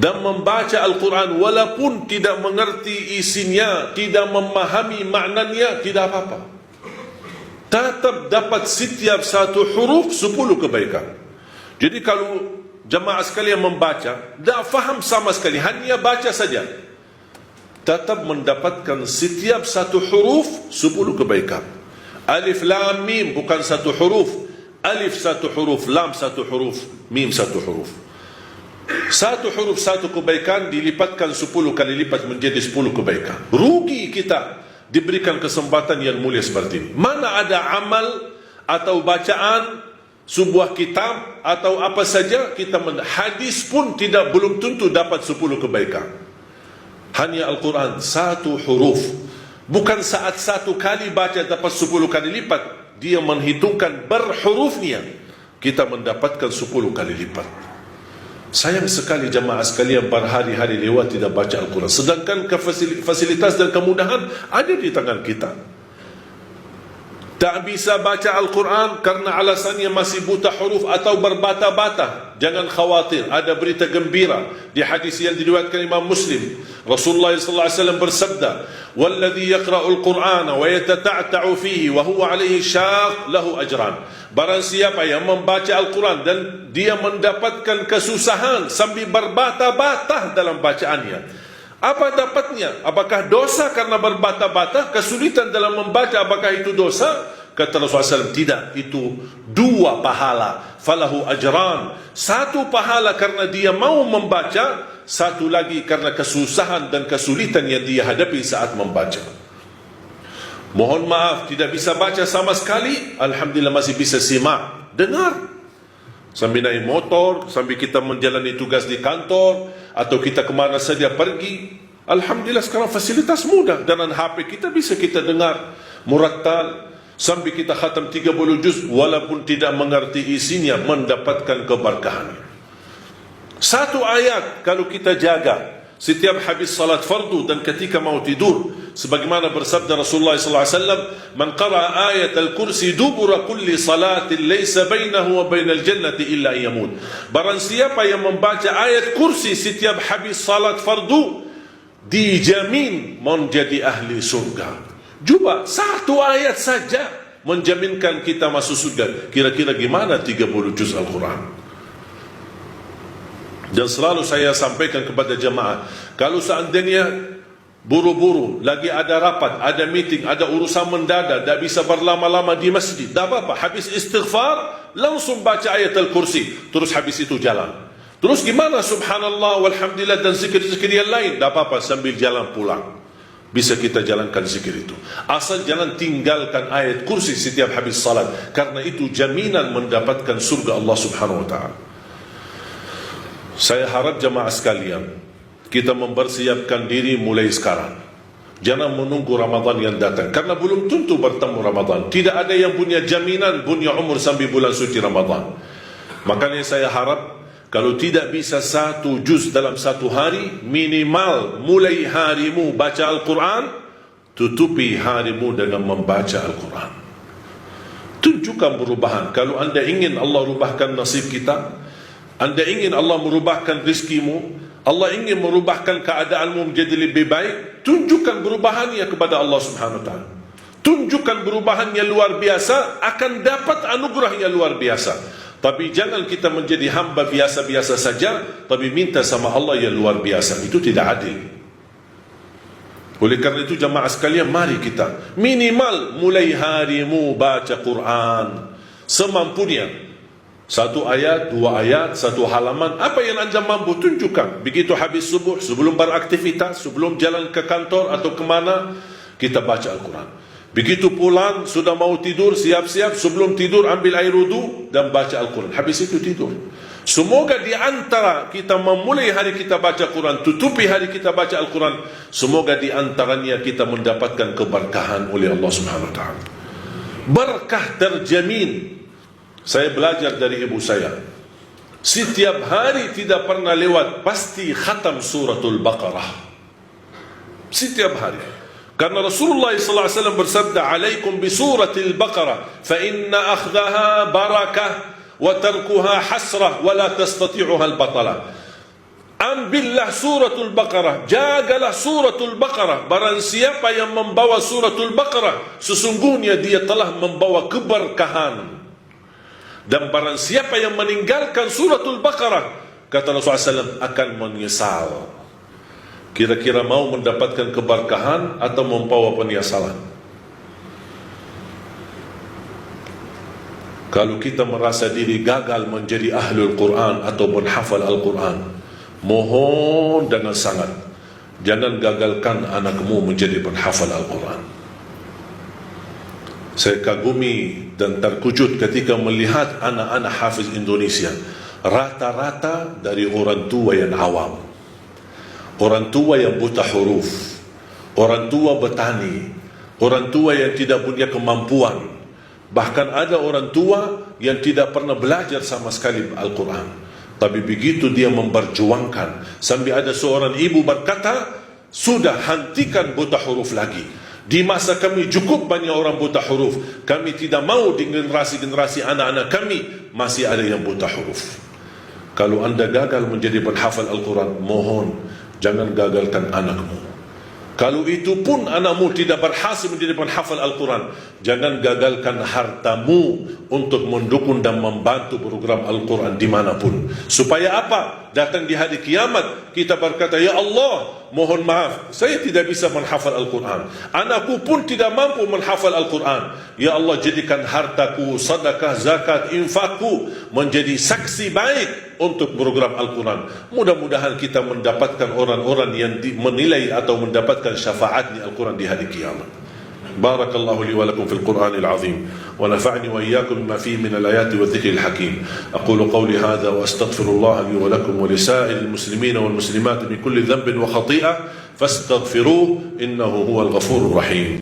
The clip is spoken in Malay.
dan membaca Al-Quran walaupun tidak mengerti isinya, tidak memahami maknanya, tidak apa-apa. Tetap dapat setiap satu huruf 10 kebaikan. Jadi kalau jemaah sekalian membaca, tak faham sama sekali, hanya baca saja, tetap mendapatkan setiap satu huruf 10 kebaikan. Alif lam mim bukan satu huruf, alif satu huruf, lam satu huruf, mim satu huruf. Satu huruf satu kebaikan dilipatkan 10 kali lipat menjadi 10 kebaikan. Rugi kita diberikan kesempatan yang mulia seperti ini. Mana ada amal atau bacaan sebuah kitab atau apa saja kita hadis pun belum tentu dapat 10 kebaikan. Hanya Al-Quran satu huruf, bukan saat satu kali baca dapat 10 kali lipat, dia menghitungkan berhurufnya, kita mendapatkan 10 kali lipat. Sayang sekali jemaah sekalian berhari-hari lewat tidak baca Al-Quran, sedangkan fasilitas dan kemudahan ada di tangan kita. Tak bisa baca Al-Quran karena alasannya masih buta huruf atau berbata-bata. Jangan khawatir, ada berita gembira di hadis yang diriwayatkan Imam Muslim. Rasulullah SAW bersabda, "Walladhi yaqra'ul Qur'ana wa yatata'ta'u fihi wa huwa 'alaihi syaq lahu ajran." Barang siapa yang membaca Al-Quran dan dia mendapatkan kesusahan sambil berbata-bata dalam bacaannya, apa dapatnya? Apakah dosa karena berbata-bata? Kesulitan dalam membaca, apakah itu dosa? Kata Rasulullah SAW, tidak, itu 2 pahala. Falahu ajran. 1 pahala karena dia mau membaca, 1 lagi karena kesusahan dan kesulitan yang dia hadapi saat membaca. Mohon maaf, tidak bisa baca sama sekali, alhamdulillah masih bisa simak, dengar. Sambil naik motor, sambil kita menjalani tugas di kantor, atau kita kemana saja pergi, alhamdulillah sekarang fasilitas mudah. Dengan HP kita bisa kita dengar murattal, sambil kita khatam 30 juz walaupun tidak mengerti isinya, mendapatkan keberkahan. 1 ayat kalau kita jaga setiap habis salat fardu dan ketika mau tidur, sebagaimana bersabda Rasulullah SAW, "Man qara'a ayat al-kursi dubura kulli salatin laysa bainahu wa bainal jannati illa yamut." Barang siapa yang membaca ayat kursi setiap habis salat fardu, dijamin menjadi ahli surga. Cuba 1 ayat saja menjaminkan kita masuk surga. Kira-kira gimana 30 juz Al-Quran? Dan selalu saya sampaikan kepada jemaah, kalau seandainya buru-buru, lagi ada rapat, ada meeting, ada urusan mendadak, tak bisa berlama-lama di masjid, tak apa-apa, habis istighfar langsung baca ayat Al-Kursi, terus habis itu jalan. Terus gimana subhanallah walhamdulillah dan zikir-zikir yang lain, tak apa-apa, sambil jalan pulang bisa kita jalankan zikir itu. Asal jangan tinggalkan ayat kursi setiap habis salat, karena itu jaminan mendapatkan surga Allah Subhanahu wa ta'ala. Saya harap jemaah sekalian, kita mempersiapkan diri mulai sekarang. Jangan menunggu Ramadan yang datang, karena belum tentu bertemu Ramadan. Tidak ada yang punya jaminan punya umur sampai bulan suci Ramadan. Makanya saya harap, kalau tidak bisa 1 juz dalam 1 hari, minimal mulai harimu baca Al-Quran, tutupi harimu dengan membaca Al-Quran. Tunjukkan perubahan. Kalau anda ingin Allah rubahkan nasib kita, anda ingin Allah merubahkan rizkimu, Allah ingin merubahkan keadaanmu menjadi lebih baik, tunjukkan perubahannya kepada Allah Subhanahu wa ta'ala. Tunjukkan perubahan yang luar biasa, akan dapat anugerah yang luar biasa. Tapi jangan kita menjadi hamba biasa-biasa saja, tapi minta sama Allah yang luar biasa. Itu tidak adil. Oleh karena itu jemaah sekalian, mari kita minimal mulai harimu baca Quran semampunya. 1 ayat, 2 ayat, 1 halaman, apa yang anda mampu tunjukkan. Begitu habis subuh, sebelum beraktivitas, sebelum jalan ke kantor atau kemana, kita baca Al-Quran. Begitu pulang, sudah mau tidur, siap-siap, sebelum tidur ambil air wudu dan baca Al-Quran. Habis itu tidur. Semoga di antara kita memulai hari kita baca Quran, tutupi hari kita baca Al-Quran, semoga di antaranya kita mendapatkan keberkahan oleh Allah Subhanahu wa ta'ala. Berkah terjamin. Saya belajar dari ibu saya, setiap hari tidak pernah lewat pasti khatam suratul Baqarah. Setiap hari. Karena Rasulullah SAW bersabda, "Alaikum bi suratil Baqarah, fa inna akhdaha barakah wa tarkuha hasrah wa la tastati'uha al-batalah." Ambillah suratul Baqarah, jagalah suratul Baqarah. Barang siapa yang membawa suratul Baqarah, sesungguhnya dia telah membawa keberkahan. Dan barang siapa yang meninggalkan suratul Baqarah, kata Rasulullah SAW, akan menyesal. Kira-kira mau mendapatkan keberkahan atau membawa penyesalan? Kalau kita merasa diri gagal menjadi ahlul Quran atau menghafal Al-Quran, mohon dengan sangat, jangan gagalkan anakmu menjadi penghafal Al-Quran. Saya kagumi dan terkejut ketika melihat anak-anak hafiz Indonesia, rata-rata dari orang tua yang awam, orang tua yang buta huruf, orang tua petani, orang tua yang tidak punya kemampuan. Bahkan ada orang tua yang tidak pernah belajar sama sekali Al-Quran, tapi begitu dia memperjuangkan, sampai ada seorang ibu berkata, sudah, hentikan buta huruf lagi. Di masa kami cukup banyak orang buta huruf, kami tidak mau di generasi-generasi anak-anak kami masih ada yang buta huruf. Kalau anda gagal menjadi penghafal Al-Quran, mohon jangan gagalkan anakmu. Kalau itu pun anakmu tidak berhasil menjadi penghafal Al-Quran, jangan gagalkan hartamu untuk mendukung dan membantu program Al-Quran dimanapun. Supaya apa? Datang di hari kiamat, kita berkata, ya Allah, mohon maaf, saya tidak bisa menghafal Al-Quran. Anakku pun tidak mampu menghafal Al-Quran. Ya Allah, jadikan hartaku, sedekah, zakat, infakku menjadi saksi baik untuk program Al-Quran. Mudah-mudahan kita mendapatkan orang-orang yang menilai atau mendapatkan syafaatnya Al-Quran di hari kiamat. Barakallahu li wa lakum fil Qur'anil azim wa nafa'ni wa iyyakum bima fihi min al-ayati wa dhikril hakim. Aqulu qawli hadha wa astaghfirullah li wa lakum wa li sa'iril muslimin wal muslimat min kulli dhanbin wa khati'ah fastaghfiruhu innahu huwal ghafurur rahim.